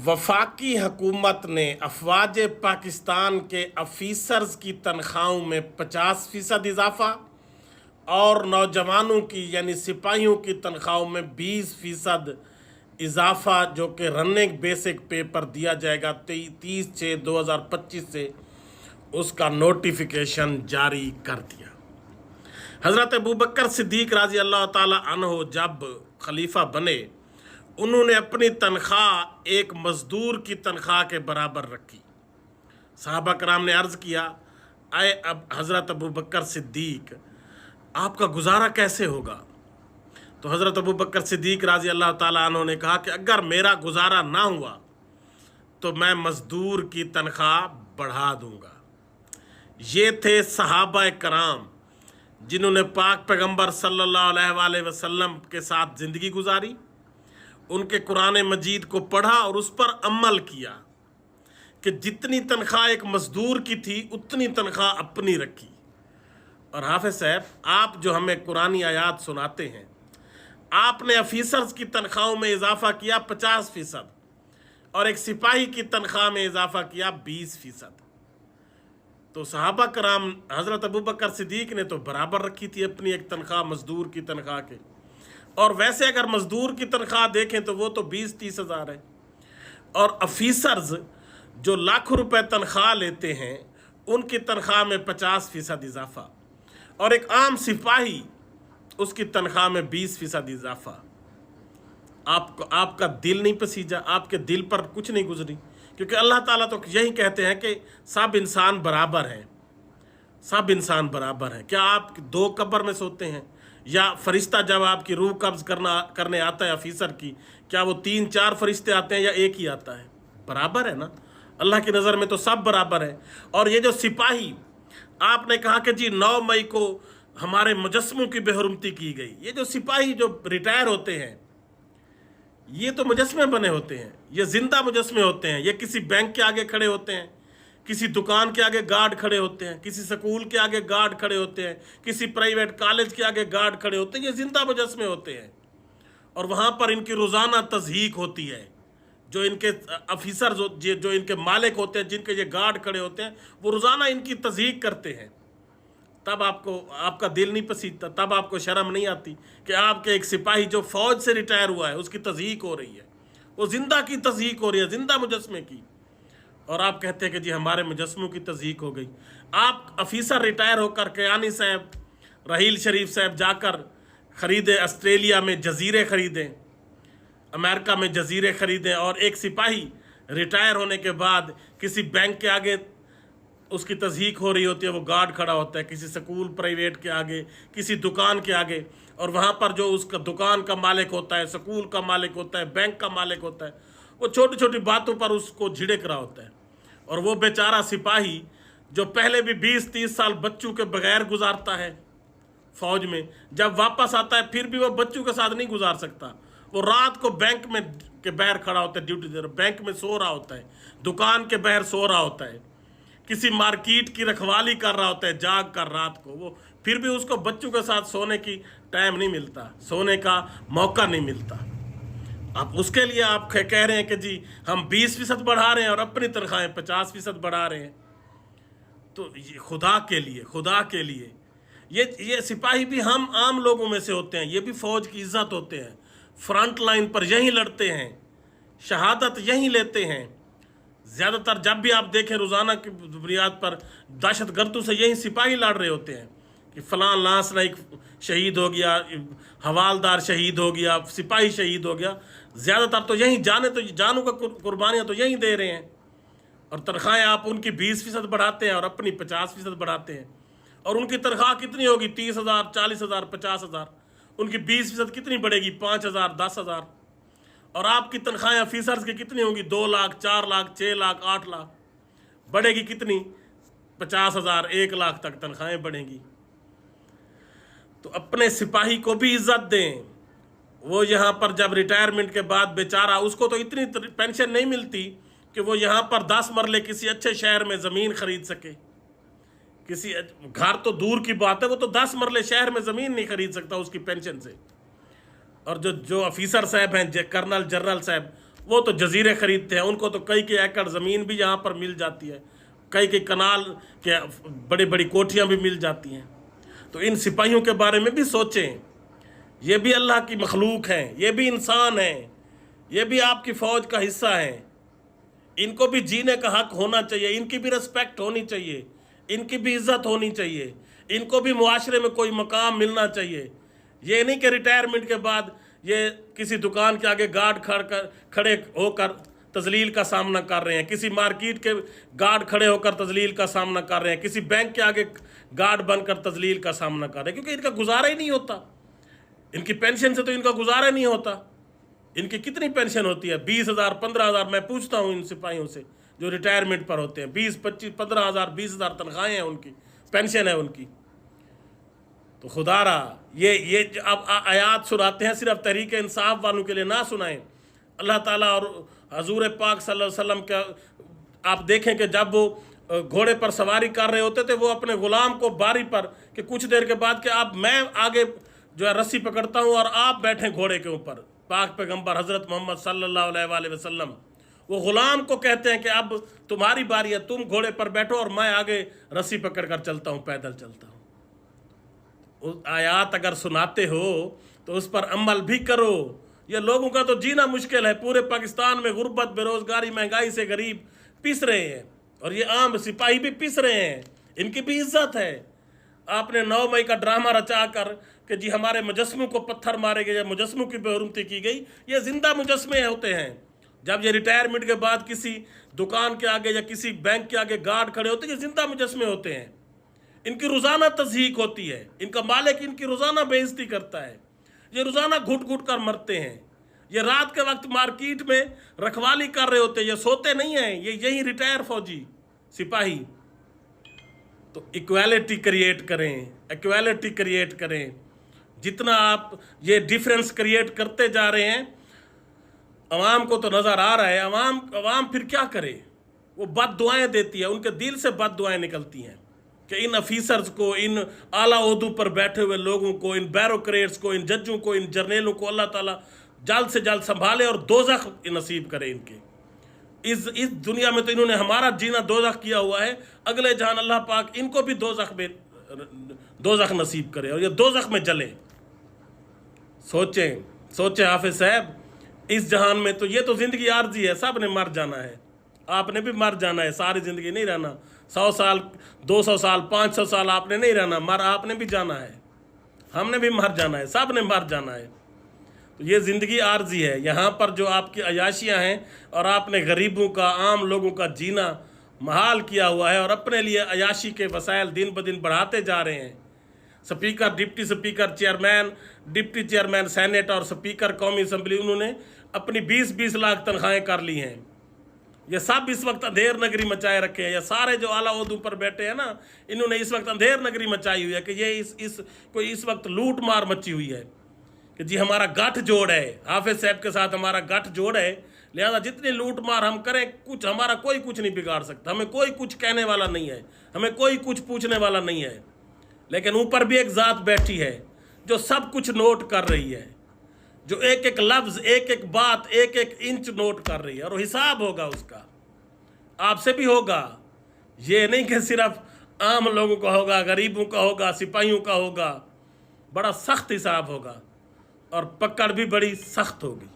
वफाकी हुकूमत ने अफवाज पाकिस्तान के अफीसर्स की तनख्वाहों में 50% इजाफा और नौजवानों की यानी सिपाहियों की तनख्वाहों में 20% इजाफा जो कि रनिंग बेसिक पे पर दिया जाएगा 30/6/2025 से उसका नोटिफिकेशन जारी कर दिया। हज़रत अबू बकर सिद्दीक राज़ी अल्लाह ताला अन्हो जब खलीफा बने उन्होंने अपनी तनख्वाह एक मज़दूर की तनख्वाह के बराबर रखी। सहाबा कराम ने अर्ज़ किया, आए अब हज़रत अबू बकर सिद्दीक आपका गुजारा कैसे होगा? तो हज़रत अबू बकर सिद्दीक राज़ी अल्लाह ताला अन्हो ने कहा कि अगर मेरा गुजारा ना हुआ तो मैं मज़दूर की तनख्वाह बढ़ा दूंगा। ये थे सहाबा कराम जिन्होंने पाक पैगंबर सल्लल्लाहु अलैहि वसल्लम के साथ ज़िंदगी गुजारी, उनके कुरान मजीद को पढ़ा और उस पर अमल किया कि जितनी तनख्वाह एक मज़दूर की थी उतनी तनख्वाह अपनी रखी। और हाफिज़ साहब, आप जो हमें कुरानी आयात सुनाते हैं, आपने अफीसर्स की तनख्वाहों में इजाफा किया 50% और एक सिपाही की तनख्वाह में इजाफा किया 20%। तो सहाबा कराम हज़रत अबू बकर सिद्दीक ने तो बराबर रखी थी अपनी एक तनख्वाह मज़दूर की तनख्वाह के। और वैसे अगर मज़दूर की तनख्वाह देखें तो वो तो 20-30 हज़ार है, और अफीसर्स जो लाखों रुपए तनख्वाह लेते हैं उनकी तनख्वाह में 50% इजाफा, और एक आम सिपाही उसकी तनख्वाह में 20% इजाफा। आपका दिल नहीं पसीजा, आपके दिल पर कुछ नहीं गुजरी, क्योंकि अल्लाह ताला तो यही कहते हैं कि सब इंसान बराबर हैं, सब इंसान बराबर हैं। क्या आप 2 कब्र में सोते हैं? या फरिश्ता जब आपकी रूह कब्ज करने आता है अफीसर की, क्या वो 3-4 फरिश्ते आते हैं या एक ही आता है? बराबर है ना, अल्लाह की नज़र में तो सब बराबर है। और ये जो सिपाही, आपने कहा कि जी 9 मई को हमारे मुजस्समों की बेहुरमती की गई। ये जो सिपाही जो रिटायर होते हैं ये तो मुजस्मे बने होते हैं, ये जिंदा मुजस्मे होते हैं। ये किसी बैंक के आगे खड़े होते हैं, किसी दुकान के आगे गार्ड खड़े होते हैं, किसी स्कूल के आगे गार्ड खड़े होते हैं, किसी प्राइवेट कॉलेज के आगे गार्ड खड़े होते हैं। ये जिंदा मुजस्मे होते हैं और वहाँ पर इनकी रोज़ाना तज़हीक होती है। जो इनके अफीसर जो इनके मालिक होते हैं, जिनके ये गार्ड खड़े होते हैं, वो रोज़ाना इनकी तज़हीक करते हैं। तब आपका दिल नहीं पसीजता, तब आपको शर्म नहीं आती कि आपके एक सिपाही जो फ़ौज से रिटायर हुआ है उसकी तज़हीक हो रही है, वो जिंदा की तज़हीक हो रही है, जिंदा मुजस्मे की, और आप कहते हैं कि जी हमारे मुजस्मों की तज़हीक हो गई। आप अफीसर रिटायर होकर कयानी साहब, रहील शरीफ साहब जाकर ख़रीदे, ऑस्ट्रेलिया में जजीरे ख़रीदें, अमेरिका में जजीरे ख़रीदें, और एक सिपाही रिटायर होने के बाद किसी बैंक के आगे उसकी तज़हीक हो रही होती है, वो गार्ड खड़ा होता है किसी स्कूल प्राइवेट के आगे, किसी दुकान के आगे, और वहाँ पर जो उसका दुकान का मालिक होता है, स्कूल का मालिक होता है, बैंक का मालिक होता है, वो छोटी छोटी बातों पर उसको झिड़क रहा होता है। और वो बेचारा सिपाही जो पहले भी 20-30 साल बच्चों के बगैर गुजारता है फ़ौज में, जब वापस आता है फिर भी वो बच्चों के साथ नहीं गुजार सकता। वो रात को बैंक में के बाहर खड़ा होता है, ड्यूटी दे रहा, बैंक में सो रहा होता है, दुकान के बाहर सो रहा होता है, किसी मार्केट की रखवाली कर रहा होता है जाग कर रात को, वो फिर भी उसको बच्चों के साथ सोने की टाइम नहीं मिलता, सोने का मौका नहीं मिलता। अब उसके लिए आप कह रहे हैं कि जी हम 20% बढ़ा रहे हैं और अपनी तनख्वाहें 50% बढ़ा रहे हैं। तो ये खुदा के लिए ये सिपाही भी हम आम लोगों में से होते हैं, ये भी फ़ौज की इज़्ज़त होते हैं, फ्रंट लाइन पर यहीं लड़ते हैं, शहादत यहीं लेते हैं। ज़्यादातर जब भी आप देखें रोज़ाना की बुनियाद पर दहशतगर्दों से यही सिपाही लड़ रहे होते हैं कि फ़लाँ लांस नाइक शहीद हो गया, हवालदार शहीद हो गया, सिपाही शहीद हो गया। ज़्यादातर तो यहीं जानों का कुर्बानियाँ तो यहीं दे रहे हैं, और तनख्वाहें आप उनकी 20% बढ़ाते हैं और अपनी 50% बढ़ाते हैं। और उनकी तनख्वाह कितनी होगी? 30,000, 40,000, 50,000। उनकी 20% कितनी बढ़ेगी? 5,000, 10,000। और आपकी तनख्वाहें अफीसर्स की कितनी होंगी? 2 लाख, 4 लाख, 6 लाख, 8 लाख। बढ़ेगी कितनी? 50,000, 1 लाख तक तनख्वाहें बढ़ेंगी। तो अपने सिपाही को भी इज्जत दें। वो यहाँ पर जब रिटायरमेंट के बाद बेचारा, उसको तो इतनी पेंशन नहीं मिलती कि वो यहाँ पर 10 मरले किसी अच्छे शहर में ज़मीन खरीद सके। किसी घर तो दूर की बात है, वो तो 10 मरले शहर में ज़मीन नहीं खरीद सकता उसकी पेंशन से। और जो अफीसर साहब हैं, कर्नल जनरल साहब, वो तो जजीरे खरीदते हैं, उनको तो कई कई एकड़ ज़मीन भी यहाँ पर मिल जाती है, कई कई कनाल के बड़ी बड़ी कोठियाँ भी मिल जाती हैं। तो इन सिपाहियों के बारे में भी सोचें, ये भी अल्लाह की मखलूक हैं, ये भी इंसान हैं, ये भी आपकी फ़ौज का हिस्सा हैं। इनको भी जीने का हक होना चाहिए, इनकी भी रिस्पेक्ट होनी चाहिए, इनकी भी इज्जत होनी चाहिए, इनको भी मुआशरे में कोई मकाम मिलना चाहिए। ये नहीं कि रिटायरमेंट के बाद ये किसी दुकान के आगे गार्ड खड़े होकर तजलील का सामना कर रहे हैं, किसी मार्केट के गार्ड खड़े होकर तजलील का सामना कर रहे हैं, किसी बैंक के आगे गार्ड बनकर तजलील का सामना कर रहे हैं, क्योंकि इनका गुजारा ही नहीं होता। इनकी पेंशन से तो इनका गुजारा नहीं होता। इनकी कितनी पेंशन होती है? 20,000, 15,000। मैं पूछता हूँ इन सिपाहियों से जो रिटायरमेंट पर होते हैं, 20, 25, 15,000, 20,000 तनख्वाहें हैं उनकी, पेंशन है उनकी। तो खुदारा ये अब आयात सुनाते हैं सिर्फ तहरीक इंसाफ वालों के लिए ना सुनाएं। अल्लाह ताला और हजूर पाक सल्लल्लाहु अलैहि वसल्लम का आप देखें कि जब वो घोड़े पर सवारी कर रहे होते थे, वो अपने गुलाम को बारी पर कि कुछ देर के बाद कि आप मैं आगे जो है रस्सी पकड़ता हूँ और आप बैठें घोड़े के ऊपर। पाक पैगंबर हज़रत मोहम्मद सल्लल्लाहु अलैहि वसल्लम वो गुलाम को कहते हैं कि अब तुम्हारी बारी है, तुम घोड़े पर बैठो और मैं आगे रस्सी पकड़ कर चलता हूँ, पैदल चलता हूँ। आयात अगर सुनाते हो तो उस पर अमल भी करो। ये लोगों का तो जीना मुश्किल है। पूरे पाकिस्तान में गुर्बत, बेरोजगारी, महंगाई से गरीब पिस रहे हैं और ये आम सिपाही भी पिस रहे हैं। इनकी भी इज्जत है। आपने 9 मई का ड्रामा रचा कर कि जी हमारे मुजस्मों को पत्थर मारे गए, मुजस्मों की बेहुरमती की गई। ये जिंदा मुजस्मे होते हैं। जब ये रिटायरमेंट के बाद किसी दुकान के आगे या किसी बैंक के आगे गार्ड खड़े होते हैं, ये जिंदा मुजस्मे होते हैं। इनकी रोज़ाना तज़हीक होती है, इनका मालिक इनकी रोज़ाना बेइज्जती करता है, ये रोज़ाना घुट घुट कर मरते हैं। ये रात के वक्त मार्केट में रखवाली कर रहे होते हैं, ये सोते नहीं हैं, ये यही रिटायर फौजी सिपाही। तो इक्वालिटी क्रिएट करें, इक्वालिटी क्रिएट करें। जितना आप ये डिफरेंस क्रिएट करते जा रहे हैं, अवाम को तो नज़र आ रहा है। अवाम फिर क्या करे? वो बद दुआएँ देती है, उनके दिल से बद दुआएँ निकलती हैं कि इन ऑफिसर्स को, इन आला ओहदों पर बैठे हुए लोगों को, इन बैरोक्रेट्स को, इन जजों को, इन जर्नेलों को अल्लाह ताला जल्द से जल्द संभाले और दोज़ख नसीब करे इनके। इस दुनिया में तो इन्होंने हमारा जीना दोज़ख किया हुआ है, अगले जहान अल्लाह पाक इनको भी दोज़ख नसीब करे और ये दोज़ख में जले। सोचें हाफिज साहब, इस जहान में तो ये तो ज़िंदगी आर्जी है, सब ने मर जाना है। आपने भी मर जाना है, सारी ज़िंदगी नहीं रहना। 100 साल, 200 साल, 500 साल आपने नहीं रहना, आपने भी जाना है, हमने भी मर जाना है, सब ने मर जाना है। तो ये ज़िंदगी आर्जी है। यहाँ पर जो आपकी अयाशियाँ हैं और आपने गरीबों का, आम लोगों का जीना महाल किया हुआ है और अपने लिए अयाशी के वसाइल दिन ब दिन बढ़ाते जा रहे हैं। Speaker, deputy speaker, chairman, deputy chairman senate और स्पीकर कौमी असम्बली, उन्होंने अपनी 20-20 लाख तनख्वाहें कर ली हैं। ये सब इस वक्त अंधेर नगरी मचाए रखे हैं। ये सारे जो आला ओहदों पर बैठे हैं ना, इन्होंने इस वक्त अंधेर नगरी मचाई हुई है कि ये इस वक्त लूट मार मची हुई है कि जी हमारा गठ जोड़ है, हाफिज साहब के साथ हमारा गठ जोड़ है, लिहाजा जितनी लूट मार हम करें, कुछ हमारा कोई कुछ नहीं बिगाड़ सकता। हमें कोई कुछ कहने वाला नहीं है, हमें कोई कुछ पूछने वाला नहीं है। लेकिन ऊपर भी एक ज़ात बैठी है जो सब कुछ नोट कर रही है, जो एक एक लफ्ज़, एक एक बात, एक एक इंच नोट कर रही है और हिसाब होगा उसका, आपसे भी होगा। ये नहीं कि सिर्फ आम लोगों का होगा, गरीबों का होगा, सिपाहियों का होगा। बड़ा सख्त हिसाब होगा और पकड़ भी बड़ी सख्त होगी।